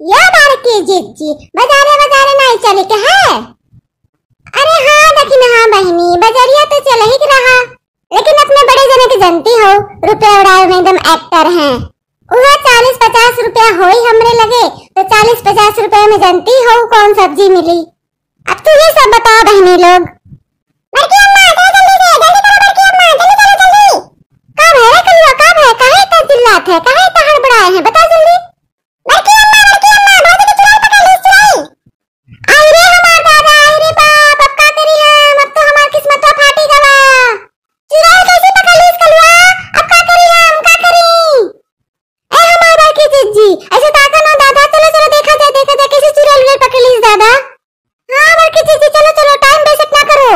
या बारकी जीजी बाजारे बाजारे नहीं चले के है। अरे हाँ लेकिन हाँ बहनी बजरिया तो चल ही रहा, लेकिन अपने बड़े जने के जनती हो रुपया उड़ाए में एकदम एक्टर हैं। वह 40-50 रुपया हो ही हमरे लगे तो 40-50 रुपए में जनती हो कौन सब्जी मिली। अब तू ये सब बताओ बहनी लोग। बड़की अम्मा जल्दी जल्दी जल्दी करो, बड़की अम्मा जल्दी चलो जल्दी। कब है कलुआ, कब है, काहे इतना चिल्लात है, काहे इतना हड़बड़ाए हैं, बता जल्दी। बड़की अम्मा बहुत की चुराई पकड़ ली, चुराई। आई रे हमार दादा, आई रे बाप, अब का करी हम, अब तो हमार किस्मत फाटी गवा। चुराई कैसे पकड़ ली कलुआ, अब का करी हम, का करी। ए हमार बड़की जीजी ऐसे ताका ना दादा, चलो चलो देखा जाए कैसे चुराई पकड़ ली दादा। हाँ बड़की जीजी चलो चलो, टाइम वेस्ट ना करो।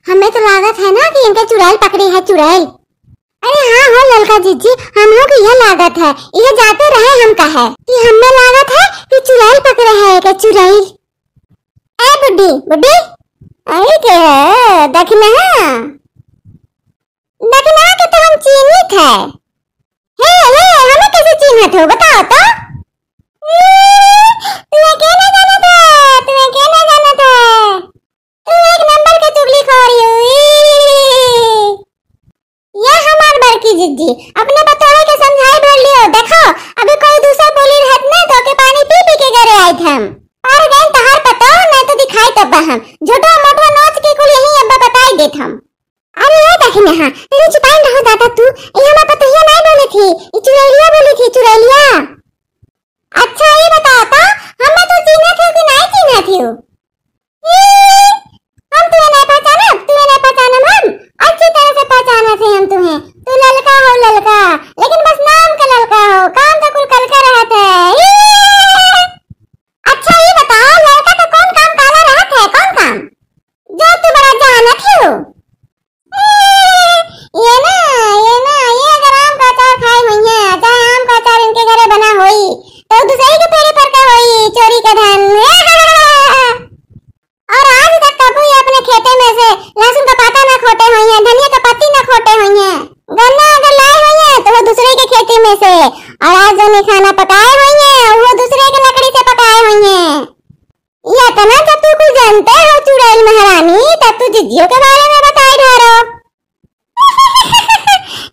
हमें तो लागत है ना कि इनके चुड़ैल पकड़ी है, चुड़ैल। अरे हाँ हो ललका जीजी, हम लोग यह लागत है, यह जाते रहे हम कहे कि हमें लागत है कि चुड़ैल पकड़े है के चुड़ैल। ए बुड्ढी बुड्ढी अरे के देखना कि तो हम चिन्हित है। हे हमें कैसे चिन्हित हो बताओ तो। तुम्हें क्या ना जाना था, तुम्हें क्या ना जाना था, तुम एक नंबर के चुगलीखोर हुई। ये हमार बड़की जिज्जी अपने बतौरे के समझाई भर लियो। देखो अभी कोई दूसरा बोली रहत ना तो के पानी पी पी के घरे आए थे हम, और गए तहार पता नहीं तो दिखाई तब हम झूठा मोटा नोच के कुल यही अब्बा बताई देत हम। अरे ये देखने हां तेरी छुपाई रहो दादा, तू ये हमें पता ही नहीं बोली थी, ये चुड़ैलिया बोली थी, चुड़ैलिया। अच्छा ये बताओ तो हमें तो चिन्ह थे कि नहीं चिन्ह थी। हम तुम्हें नहीं पहचाना हम अच्छी तरह से पहचाना थे हम तुम्हें। तू ललका हो ललका, लेकिन बस नाम का ललका हो, काम तो कुल कल का रहता है। अच्छा ये बताओ लड़का का कौन काम काला रहता है, कौन काम जो तू बड़ा जानत हो। ये अगर आम का अचार खाए हुई है, चाहे आम का अचार इनके घरे बना होई तो दूसरे के पेड़ी पर का होई चोरी का धन। और आज तक कभी अपने खेते में से लहसुन का पाता ना खोटे हुई है, धनिया का पत्ती ना खोटे हुई है, गन्ना अगर लाए हुई है तो वो दूसरे के खेती में से, और आज जो खाना पकाए हुई है वो दूसरे के लकड़ी से पकाए हुई है। ये तना जब तू कुछ जानते हो चुड़ैल महारानी तब तू जिज्जियों के बारे में बताई ढारो।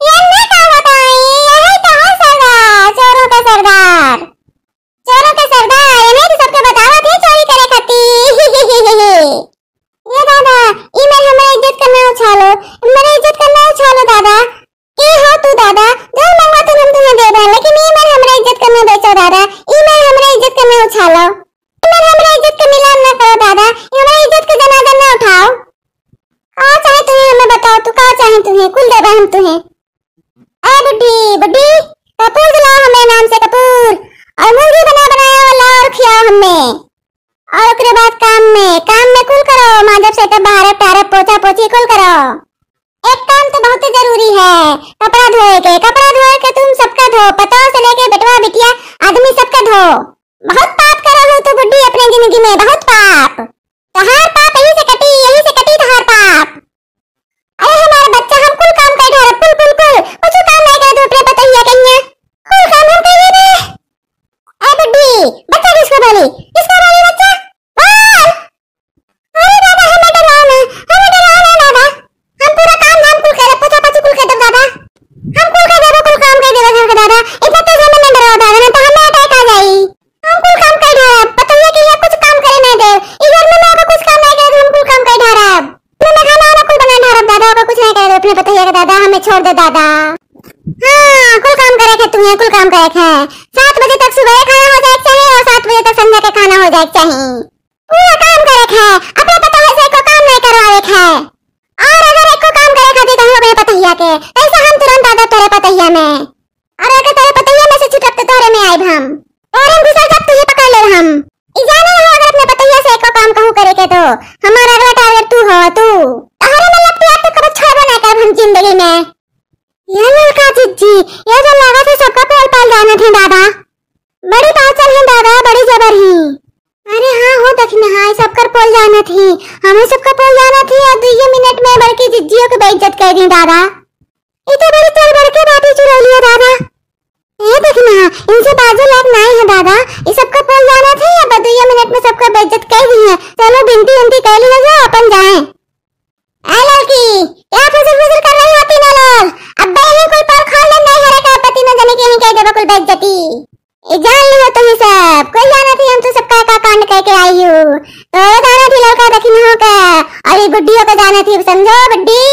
ये मैं क्या बताई, यही तो है सरदार, चोरों का सरदार, चोरों के सरदार। ये नहीं तो सबके बतावा थे चोरी करे खाती। ये दादा ईमेल हमारी इज्जत करना उछालो, मेरी इज्जत करना उछालो दादा। के हो तू दादा, जो मांगा तो हम तुम्हें दे दें, लेकिन ईमेल हमारी इज्जत करना बेचो दादा, ईमेल हमारी इज्जत करना उछालो, ईमेल हमारी इज्जत का नीलाम ना करो दादा, हमारी इज्जत का जनाजा ना उठाओ। का चाहे तुम्हें हमें बताओ, तू का चाहे तुम्हें कुल देबा हम तुम्हें। ए बुड्ढी बुड्ढी कपूर दिलाओ हमें, नाम से कपूर, और मुर्गी बनाया वाला और खिलाओ हमें। और उसके बाद काम में कुल करो, मां जब से तब बाहर टारे पोछा पोछी कुल करो। एक काम तो बहुत जरूरी है, कपड़ा धोए के तुम सबका धो, पतों से लेके बेटवा बिटिया आदमी सबका धो। बहुत पाप करो हो तू बुड्ढी अपने जिंदगी में, बहुत पाप। तहार पाप यही से कटी तहार पाप। अरे हमारे बच्चा हम कुल काम कर ढार, कुल कुछ काम नहीं करे तो अपने बताइए कहिए कुल काम हम कर ले। ए बुड्ढी बच्चा किसको बोली बच्चा बोल। अरे दादा हमें डराओ ना दादा, हम पूरा काम धाम कुल करे, पोछा पोछी कुल कर दो दादा, हम कुल कर देबो, कुल काम कर देबो घर का दादा। इतना तो हमें न डराओ दादा, नहीं तो हमें अटैक आ जाई। हम कुल काम कर ढार, बताइए कि ये कुछ काम करे नहीं दे, इधर में ना कुछ काम नहीं करे तो हम कुल काम कर ढार। मैं खाना वाला कुल बना ढार दादा, को कुछ नहीं करे अपने बताइए कि दादा हमें छोड़ दे दादा। हां कुल काम करे के तुम्हें, कुल काम करे के 7 बजे तक सुबह खाना हो जाए चाहिए और 7 बजे तक संध्या के खाना हो जाए चाहिए। पूरा काम करे के अपने पता है से को काम नहीं करवावे के, और अगर एक को काम करे खाती तो हो गए पतैया के, ऐसा हम तुरंत दादा तोरे पतैया में, और अगर तेरे पतैया में से छुटक तो तोरे में आए हम, और हम दूसरा जब तुझे पकड़ ले हम। इजाने हो अगर अपने पतैया से एक को काम कहूं करे के तो हमारा अगला टारगेट तू हो तू। अरे मतलब तू तो कभी छोड़ ना कर हम जिंदगी में। ये लड़का जिज्जी, ये जो लगा था सबका पोल पाल जाना थे दादा। बड़ी पाचल है दादा, बड़ी जबर ही। अरे हाँ हो दखना, हाँ सबकर पोल जाना थी, हमें सबका पोल जाना थी और 2 मिनट में बड़की जिज्जियों को बेइज्जत कर दी दादा। ये तो बड़ी तोड़ बड़ के बातें चुरा लिया दादा। ये देखना, इनसे बाजू लायक नहीं है दादा, ये सबका पोल जाना थी अब 2 मिनट में सबका बेइज्जत कर दी है। चलो बिनती उनती कर लिया जाए, अपन जाएं। ए लड़की, क्या फुसुर फुसुर कर रही होती ना लोग? अब बहन कोई पर खोल ले नहीं हरे का पति न जाने के कह देबो कुल बेइज्जती। ये जान लियो तो ये सब कोई जाना थी, हम तो सबका का कांड करके आई हूँ। तो जाना थी लड़का दखिन हो का, और ये बुड्ढियों को जाना थी, समझो बुड्ढी।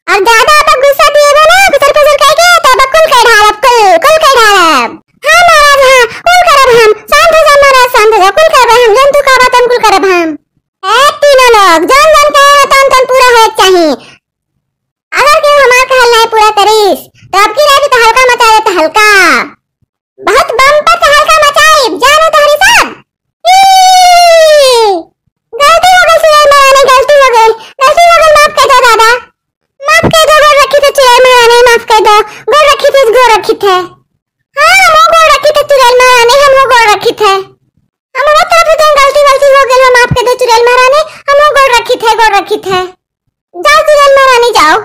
और ज्यादा अब गुस्सा दिए ना फुसुर फुसुर करके तब कुल कर ढालब, कुल कर ढालब। हां महाराज हां, कुल करब हम, शांत हो जा महाराज, शांत हो जा, कुल करब हम, जन तू का बात कुल करब हम। ए तीनों लोग जन जन का तन पूरा होए चाहिए। अगर केहू हमार कहल नहीं पूरा करीस तो अब की रात तो हल्का मचा दे, तो हल्का बहुत बम पर तो हल्का मचाई जानो तो हरी साहब। गलती हो गई सुरेश महारानी, गलती हो गई, माफ कर दो दादा, माफ कर दो। गोड़ रखी थे सुरेश महारानी, माफ कर दो। गोड़ रखी थे, गोड़ रखी थे। हाँ हम गोड़ रखी थे सुरेश महारानी, हम गोड़ रखी थे। हमारा तरफ से गलती गलती हो गई, माफ कर दो सुरेश महारानी, हम गोड़ रखी थे, गोड़ रखी थे। जाओ सुरेश महारानी जाओ।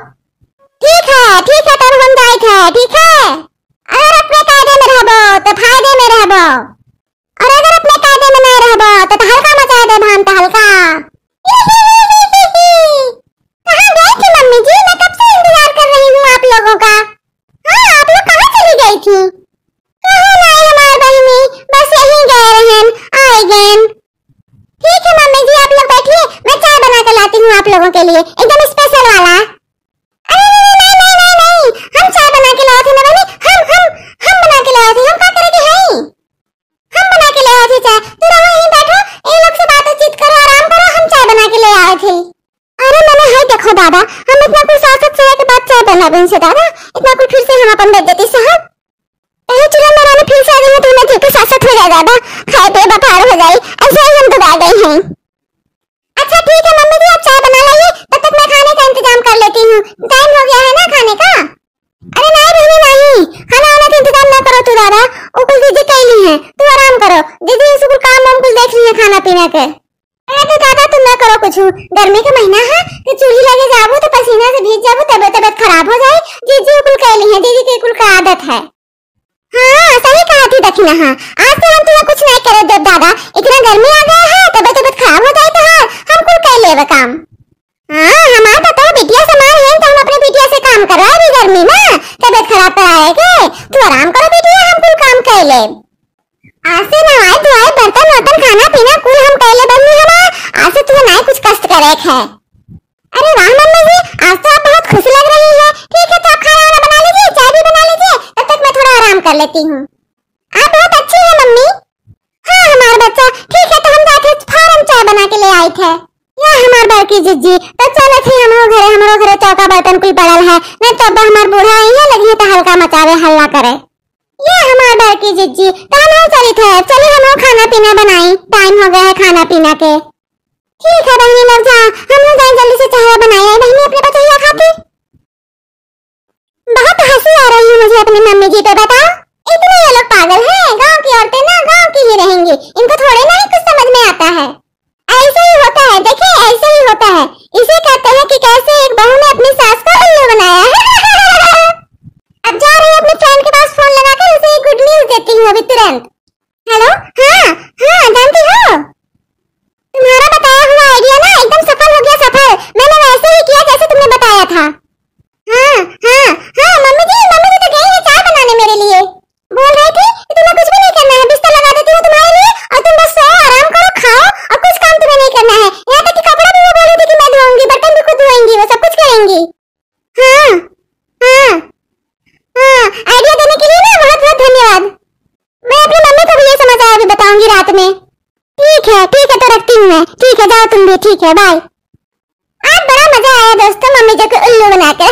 ठीक है तब हम जाए थे, ठीक है। अगर अपने कायदे में रहबो तो फायदे में रहबो, और अगर अपने कायदे में नहीं रहबो तो हल्का मचा दे भान, तो हल्का। कहाँ गई थी मम्मी जी? मैं कब से इंतजार कर रही हूँ आप लोगों का। हाँ आप लोग कहाँ चली गई थी? कहाँ नहीं हमारी बहनी, बस यहीं गए रहन, आए गए। ठीक है मम्मी जी आप लोग बैठिए, मैं चाय बना कर लाती हूँ आप लोगों के लिए, एकदम स्पेशल वाला। हम चाय बना के लाए थे ना बहनी, हम बना के लाए थे, हम क्या करेंगे हैं? हम बना के ले आए थे चाय, तू रहो यहीं बैठो, इन लोग से बातचीत करो, आराम करो, हम चाय बना के ले आए थे। अरे मैंने है देखो दादा, हम इतना कुछ सासत से के बाद चाय बना बन से दादा, इतना कुछ फिर से हम अपन बेइज्जती साहब। पहले चुरा मेरा फिर से आ गए तो मैं ठीक सासत हो जाए दादा, खाए पे बखार हो जाए, ऐसे ही हम तो आ गए हैं। अच्छा ठीक है मम्मी जी आप चाय बना लाइए, तब तक मैं खाने का इंतजाम कर लेती हूँ, टाइम हो गया है ना खाने का। अरे नहीं बहनी नहीं, खाना वाना का इंतजाम ना करो तू दादा, वो कुल दीदी कैली है, तू आराम करो, दीदी उसको काम वाम कुल देख ली है खाना पीना के। अरे तो दादा तुम ना करो कुछ, गर्मी का महीना है कि चूल्ही लगे जाबो तो पसीना से भीग जाबो, तबीयत खराब हो जाए, दीदी कुल कैली है, दीदी की कुल का आदत है। हाँ सही कहा थी दखिना, हाँ आज से हम तुम्हें कुछ नहीं करे दो दादा, इतना गर्मी आ गया है, तबीयत खराब हो जाए तो हाँ हम कुल कर लेवे काम। हाँ हमारा बताओ बिटिया समान है तो हम अपने बिटिया से काम करवाए भी गर्मी में, तबीयत खराब कराएगे, तू आराम करो बिटिया, हम कुल काम कर ले। आज से नहाए धोए बर्तन वर्तन खाना पीना कुल हम कर ले बन्नी हमारा, आज से तुम्हें नहीं कुछ कष्ट करे है। अरे वाह मम्मी जी आज तो आप बहुत खुश लग रही है, ठीक है तो आप खाना वाना बना लीजिए, चाय भी बना लीजिए, तब तक मैं थोड़ा आराम कर लेती हूँ। आप बहुत अच्छी है मम्मी। हाँ हमारा बच्चा ठीक है, तो हम जाके फौरन चाय बना के ले आए थे। यह हमार बड़की जिज्जी, तो चलो थे हमारो घरे चौका बर्तन कुल पड़ल है, नहीं तो अब हमार बूढ़ा आई है लगी तो हल्का मचावे हल्ला करे। ये हमार बड़की जिज्जी कहाँ चली थे, चलिए हम खाना पीना बनाई, टाइम हो गया है खाना पीना के। ठीक है बहनी लोग जाओ, हम लोग जाए जल्दी से चाय बनाए, बहनी अपने बच्चा खाती। बहुत हंसी आ रही है मुझे अपनी मम्मी जी पे, बताओ इतने ये लोग पागल हैं, गांव की औरतें ना गांव की ही रहेंगी, इनको थोड़े ना ही कुछ समझ में आता है। ऐसे ही होता है, देखिए ऐसे ही होता है, इसे कहते हैं कि कैसे एक बहू ने अपनी सास को उल्लू बनाया है। अब जा रही अपने फ्रेंड के पास फोन लगाकर उसे एक गुड न्यूज़ देती हूँ अभी तुरंत। हेलो हाँ जानती हो तुम्हारा बताया हुआ आइडिया ना एकदम सफल हो गया, सफल, मैंने वैसे ही किया जैसे तुमने बताया था। हाँ मम्मी जी तो गई है चाय बनाने मेरे लिए, बोल रही थी कि तुम्हें कुछ भी नहीं करना है, बिस्तर लगा देती हूँ तुम्हारे लिए और तुम बस सो आराम करो खाओ और कुछ काम तुम्हें नहीं करना है, यहाँ तक कि कपड़ा भी वो बोल रही थी कि मैं धोऊंगी, बर्तन भी खुद धोएंगी, वो सब कुछ करेंगी। हाँ आइडिया देने के लिए ना बहुत बहुत धन्यवाद। मैं अपनी मम्मी को भी ये समाचार अभी बताऊंगी रात में। ठीक है तो रखती हूँ मैं, ठीक है जाओ तुम भी, ठीक है बाय। आज बड़ा मजा आया दोस्तों मम्मी जी को उल्लू बनाकर।